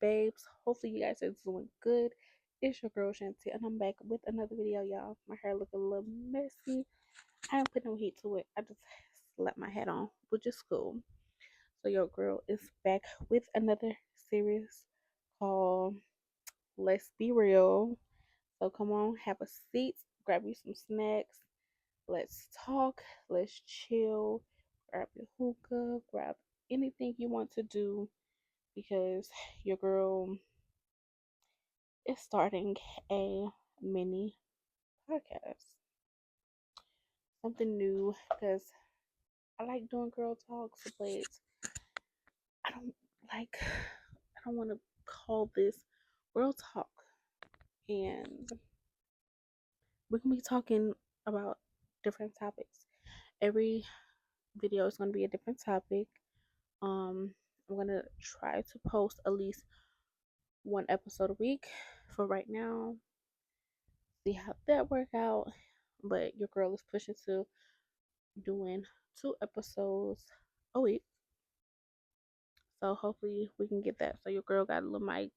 Chanbabes. Hopefully you guys are doing good. It's your girl Shanti, and I'm back with another video, y'all. My hair looking a little messy. I didn't put no heat to it. I just slapped my hat on, which is cool. So your girl is back with another series called Let's Be Real. So come on, have a seat, grab you some snacks. Let's talk. Let's chill. Grab your hookah. Grab anything you want to do because your girl is starting a mini podcast. Something new because I like doing girl talks, but I don't I don't want to call this girl talk. And we're going to be talking about different topics. Every video is going to be a different topic. I'm going to try to post at least one episode a week for right now. See how that work out. But your girl is pushing to doing 2 episodes a week. So hopefully we can get that. So your girl got a little mic,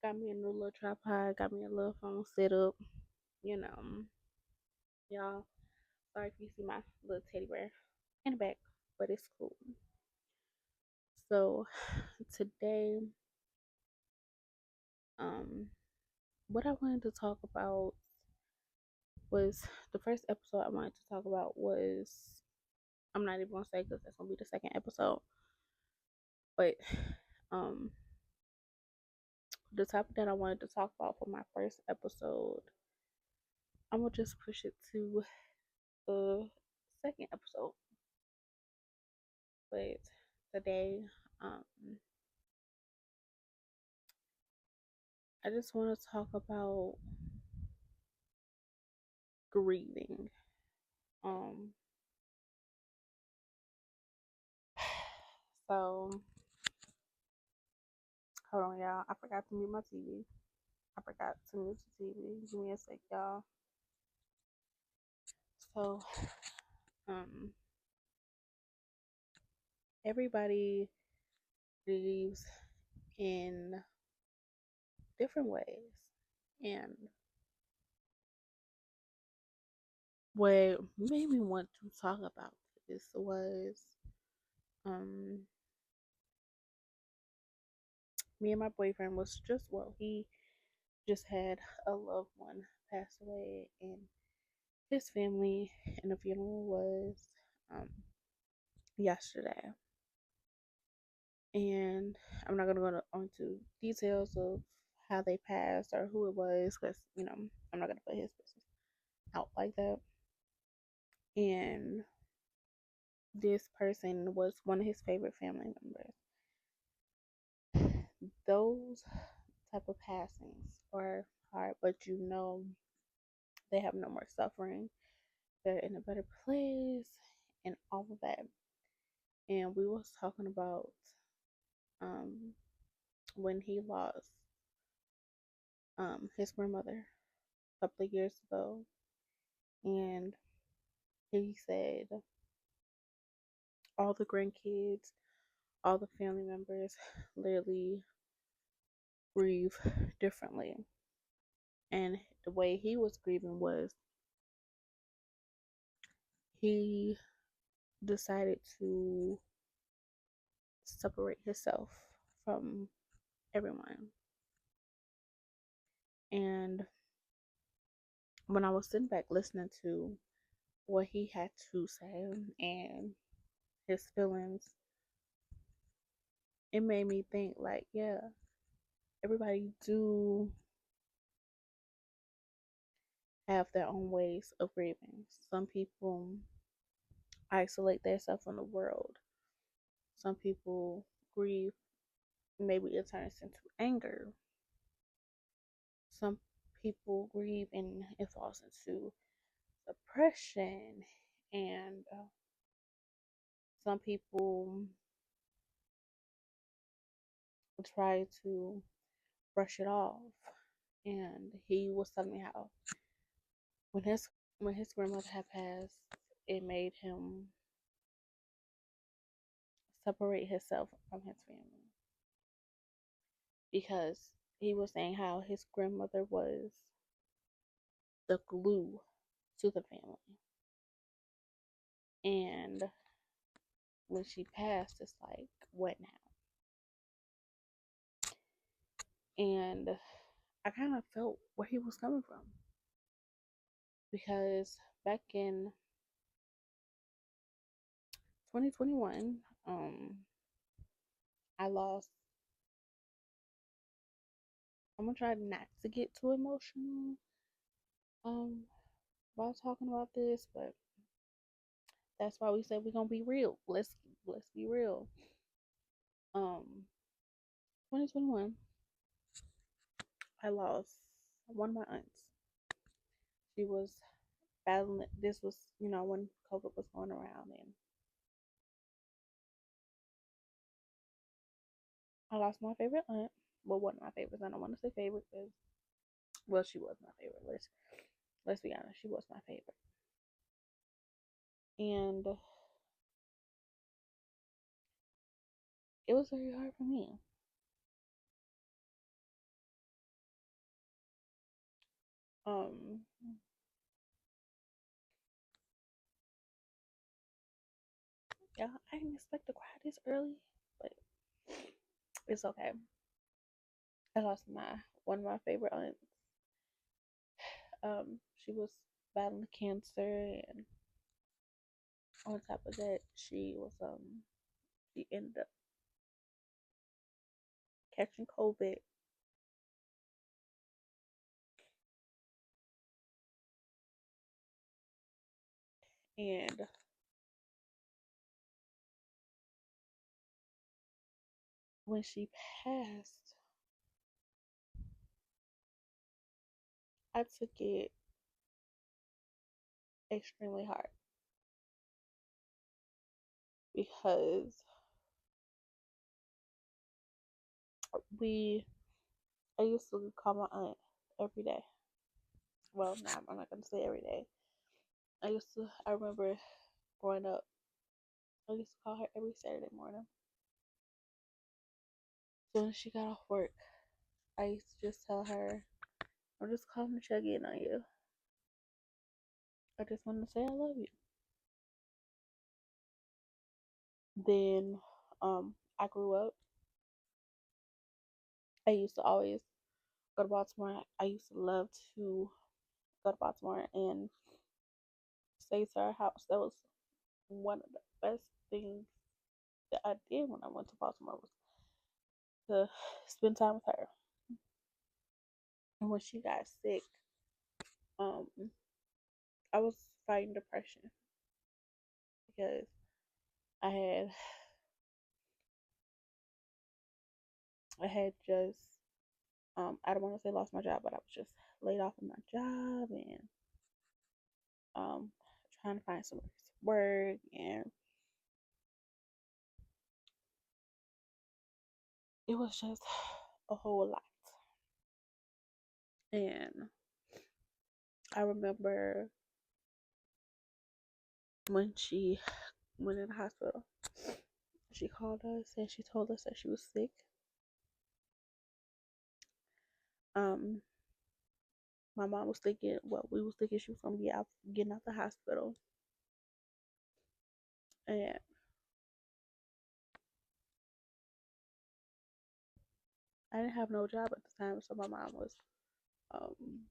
got me a new little tripod, got me a little phone set up. You know, y'all. Sorry if you see my little teddy bear in the back, but it's cool. So today, what I wanted to talk about was the first episode I wanted to talk about was, I'm not even gonna say because that's gonna be the second episode, but um the topic that I wanted to talk about for my first episode, I'm gonna just push it to the second episode. But today, I just want to talk about grieving. Um, so hold on, y'all. I forgot to mute my TV. I forgot to mute the TV. Give me a sec, y'all. So, um, everybody grieves in different ways, and what made me want to talk about this was, um, me and my boyfriend was just, well, he just had a loved one pass away in his family, and the funeral was um, yesterday. And I'm not gonna go into details of how they passed or who it was because I'm not gonna put his business out like that. And this person was one of his favorite family members. Those type of passings are hard, but they have no more suffering. They're in a better place and all of that. And we was talking about um when he lost his grandmother a couple of years ago, and he said all the grandkids, all the family members literally grieve differently. And the way he was grieving was he decided to separate himself from everyone. And when I was sitting back listening to what he had to say and his feelings, it made me think like, yeah, everybody do have their own ways of grieving. Some people isolate themselves from the world. Some people grieve, maybe it turns into anger. Some people grieve and it falls into depression, and some people try to brush it off. And he was telling me how when his grandmother had passed, it made him separate himself from his family. because he was saying how his grandmother was the glue to the family. And when she passed, it's like, what now? And I kind of felt where he was coming from because back in 2021, I lost. I'm gonna try not to get too emotional while talking about this, but that's why we said we're gonna be real. Let's be real. 2021, I lost one of my aunts. She was battling. This was, when COVID was going around, and I lost my favorite aunt. Well, one of my favorites. I don't want to say favorite because, well, she was my favorite. Let's be honest, she was my favorite, and it was very hard for me. Um, yeah, I didn't expect to cry this early, but it's okay. I lost my one of my favorite aunts. She was battling cancer, and on top of that, she ended up catching COVID, and when she passed, I took it extremely hard because we I used to call my aunt every day. Well, nah, I'm not gonna say every day. I remember growing up, I used to call her every Saturday morning. So when she got off work, I used to just tell her, I'm just calling to check in on you. I just wanted to say I love you. Then I grew up. I used to always go to Baltimore. I used to love to go to Baltimore and stay to her house. That was one of the best things that I did when I went to Baltimore was to spend time with her. And when she got sick, um, I was fighting depression because I had I had just I don't want to say lost my job, but I was just laid off from my job and um trying to find some work, and it was just a whole lot. And I remember when she went in the hospital, she called us and she told us that she was sick. Um, my mom was thinking, well, we was thinking she was gonna be out getting out the hospital, and I didn't have no job at the time, so my mom was um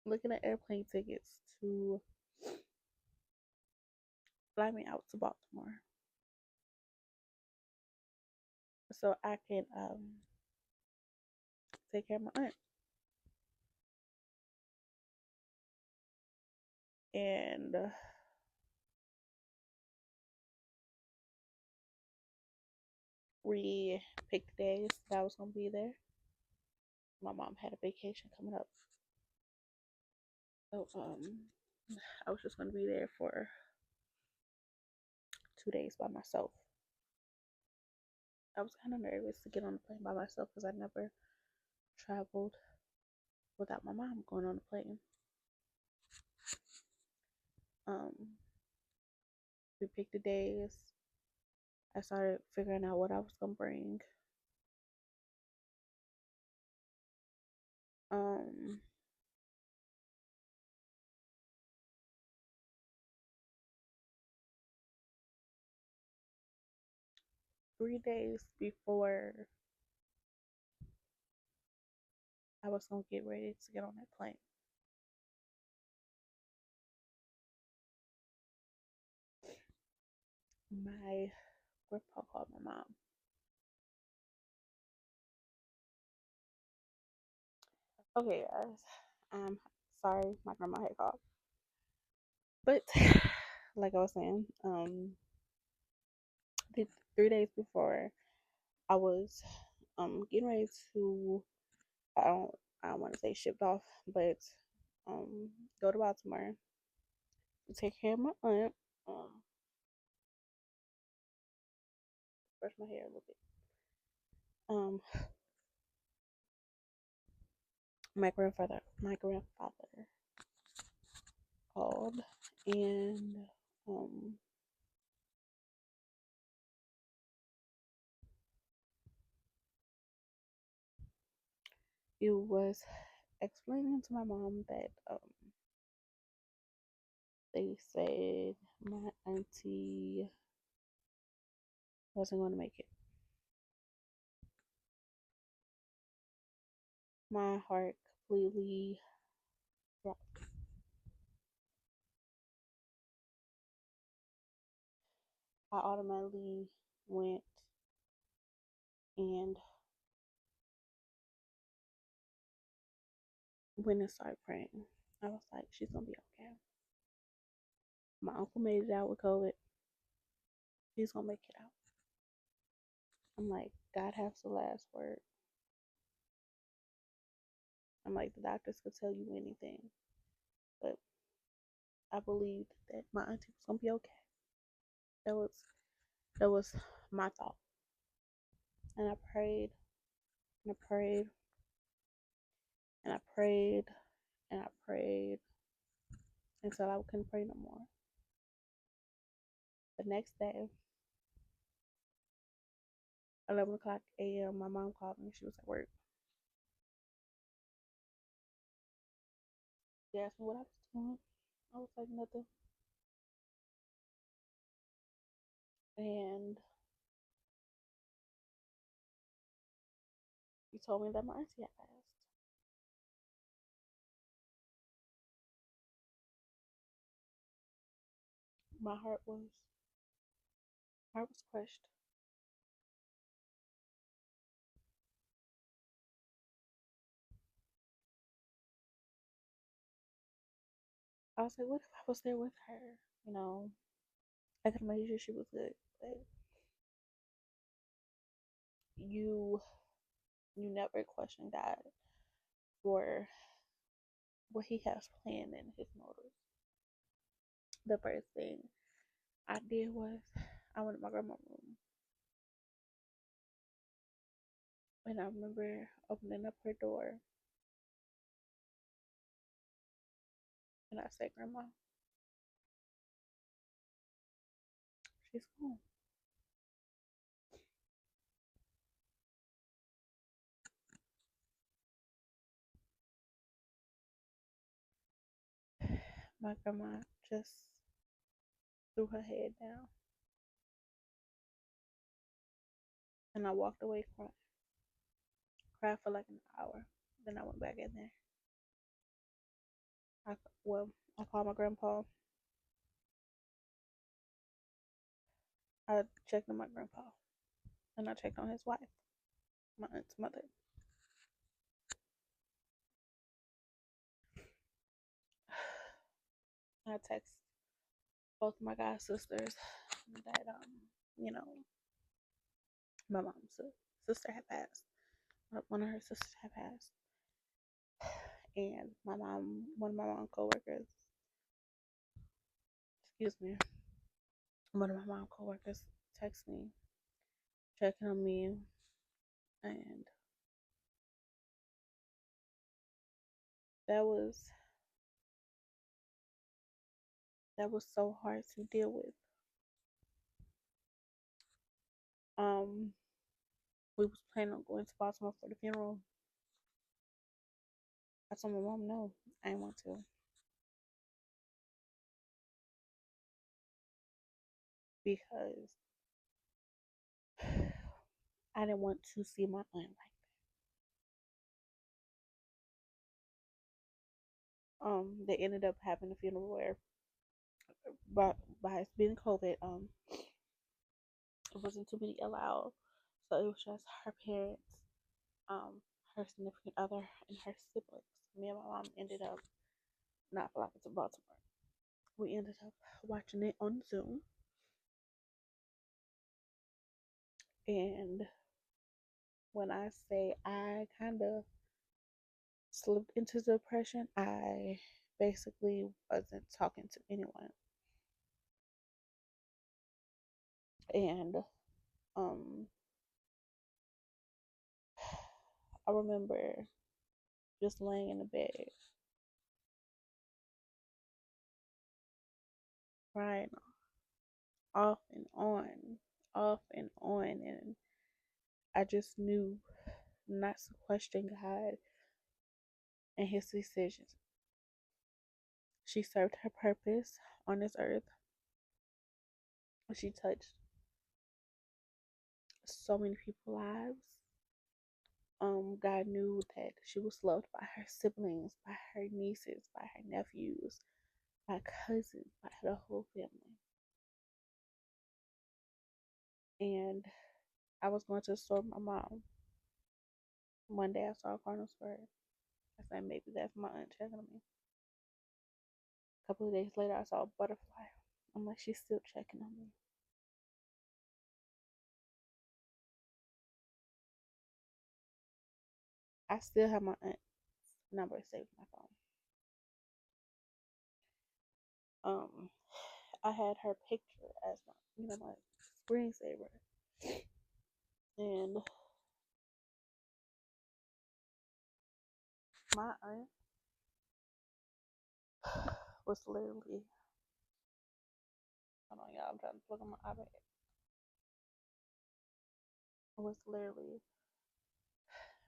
looking at airplane tickets to fly me out to Baltimore so I can take care of my aunt. And we picked the days that I was gonna be there. My mom had a vacation coming up, so I was just gonna be there for 2 days by myself. I was kind of nervous to get on the plane by myself because I never traveled without my mom going on the plane. Um, we picked the days. I started figuring out what I was gonna bring. um 3 days before I was gonna get ready to get on that plane. My grandpa called my mom. Okay, guys. I'm sorry my grandma had called. But like I was saying, the 3 days before I was getting ready to I don't I don't want to say shipped off, but um go to Baltimore to take care of my aunt. Brush my hair a little bit. Um my grandfather called, and um it was explaining to my mom that they said my auntie wasn't going to make it. My heart completely dropped. I automatically went and started praying. I was like, she's gonna be okay. My uncle made it out with COVID. He's gonna make it out. I'm like, God has the last word. I'm like, the doctors could tell you anything, but I believed that my auntie was gonna be okay. That was my thought, and I prayed and I prayed and I prayed and I prayed until I couldn't pray no more. The next day, 11 o'clock a.m., my mom called me. She was at work. She asked me what I was doing. I was like, nothing. And she told me that my auntie had passed. My heart was crushed. I was like, what if I was there with her? You know, I could make sure she was good. But you never question God for what He has planned in His motives. The first thing I did was I went to my grandma's room, and I remember opening up her door, and I said, "Grandma, she's gone." My grandma just threw her head down, and I walked away crying. Cried for like an hour. Then I went back in there. I well, I called my grandpa. I checked on my grandpa, and I checked on his wife, my aunt's mother. I text both of my god sisters that you know, my mom's sister had passed. One of her sisters had passed, and one of my mom coworkers, excuse me, one of my mom coworkers texted me, checking on me, and that was so hard to deal with. Um, we was planning on going to Baltimore for the funeral. I told my mom no, I didn't want to because I didn't want to see my aunt like that. They ended up having a funeral where, by it being COVID, it wasn't too many allowed, so it was just her parents, um, her significant other, and her siblings. Me and my mom ended up not flying to Baltimore. We ended up watching it on Zoom, and when I say I kind of slipped into depression, I basically wasn't talking to anyone. And um I remember just laying in the bed crying off and on, off and on, and I just knew not to question God and his decisions. She served her purpose on this earth. She touched so many people's lives. God knew that she was loved by her siblings, by her nieces, by her nephews, by cousins, by the whole family. And I was going to the store with my mom. One day I saw a cardinal bird. I said, maybe that's my aunt checking on me. A couple of days later, I saw a butterfly. I'm like, she's still checking on me. I still have my aunt's number saved in my phone. I had her picture as my screensaver, and my aunt was literally. Hold on, y'all. I'm trying to plug on my iPad. Was literally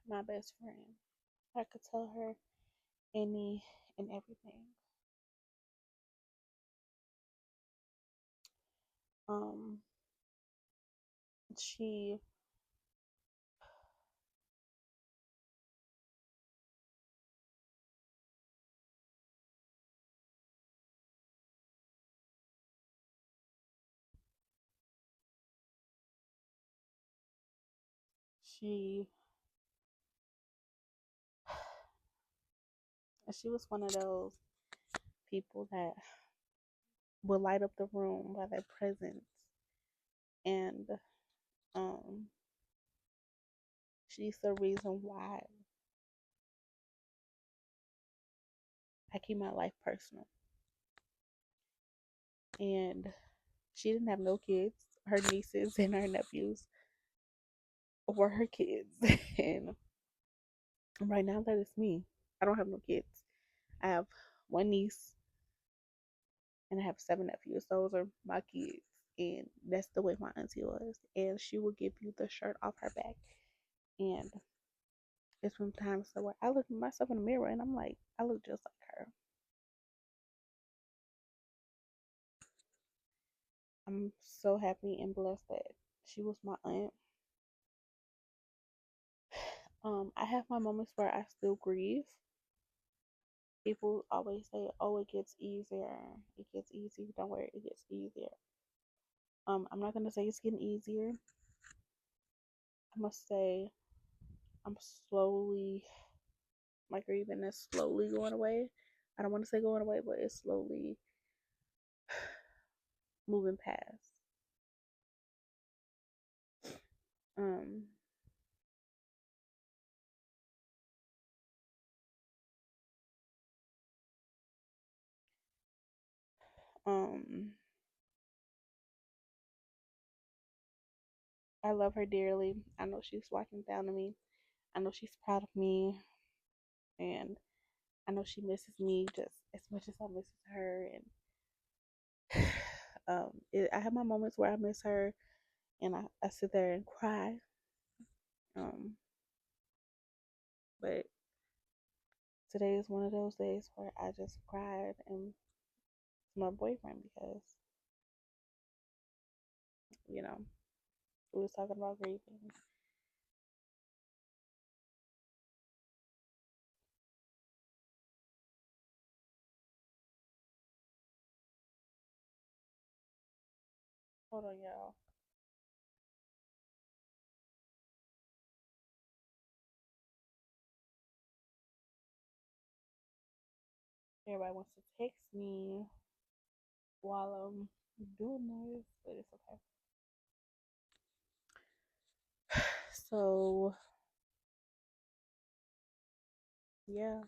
my best friend. I could tell her any and everything. Um, she she she was one of those people that will light up the room by their presence, and um she's the reason why I keep my life personal. And she didn't have no kids. Her nieces and her nephews were her kids. And right now that is me. I don't have no kids. I have one niece and I have 7 nephews. Those are my kids. And that's the way my auntie was. And she will give you the shirt off her back. And it's from times where I look at myself in the mirror and I'm like, I look just like her. I'm so happy and blessed that she was my aunt. I have my moments where I still grieve. People always say, "Oh, it gets easier. It gets easier. Don't worry, it gets easier." I'm not gonna say it's getting easier. I must say I'm slowly, my grieving is slowly going away. I don't want to say going away, but it's slowly moving past. Um, um, I love her dearly. I know she's watching down to me. I know she's proud of me, and I know she misses me just as much as I miss her. And I have my moments where I miss her, and I sit there and cry. Um, but today is one of those days where I just cried and my boyfriend because, you know, we was talking about grieving. Hold on, y'all. Everybody wants to text me while I'm doing this, but it's okay. So, yeah,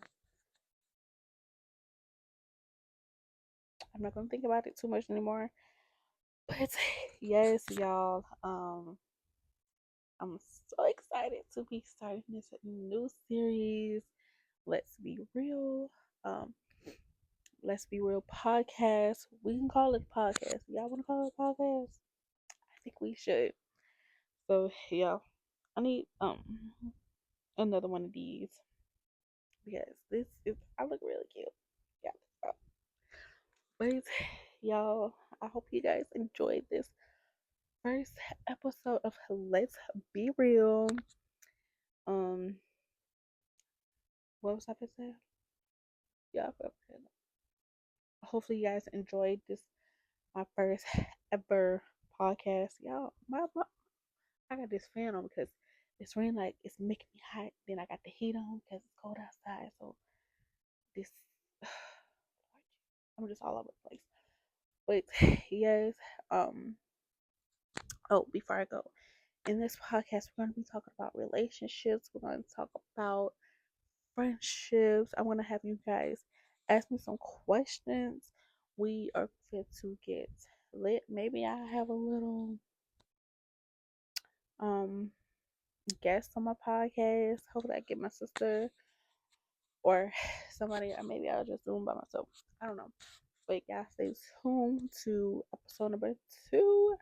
I'm not gonna think about it too much anymore. But yes, y'all, I'm so excited to be starting this new series. Let's be real. Um, let's be real podcast. We can call it a podcast. Y'all want to call it a podcast? I think we should. So yeah, I need another one of these because this is I look really cute. Yeah. So, but y'all, I hope you guys enjoyed this first episode of Let's Be Real. Um, what was I supposed to say? Yeah, I forgot. Hopefully, you guys enjoyed this my first ever podcast. Y'all, my I got this fan on because it's raining like it's making me hot. Then I got the heat on because it's cold outside. So this, I'm just all over the place. But yes, um, oh, before I go, in this podcast, we're going to be talking about relationships. We're going to talk about friendships. I want to have you guys ask me some questions. We are fit to get lit. Maybe I have a little um guest on my podcast. Hopefully, I get my sister or somebody, or maybe I'll just do them by myself. I don't know. But y'all stay tuned to episode number 2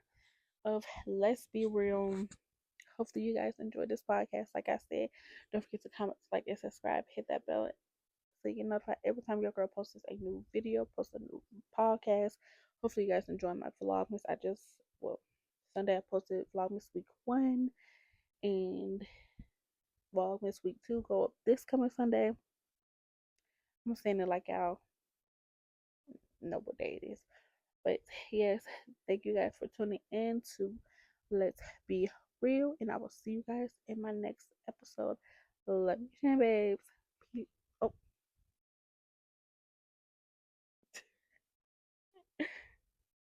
of Let's Be Real. Hopefully, you guys enjoyed this podcast. Like I said, don't forget to comment, like, and subscribe. Hit that bell so you get notified every time your girl posts a new video, posts a new podcast. Hopefully, you guys enjoy my vlogmas. Sunday I posted vlogmas week 1 and vlogmas week 2 go up this coming Sunday. I'm saying it like y'all know what day it is. But yes, thank you guys for tuning in to Let's Be Real, and I will see you guys in my next episode. Love you, Chanbabes.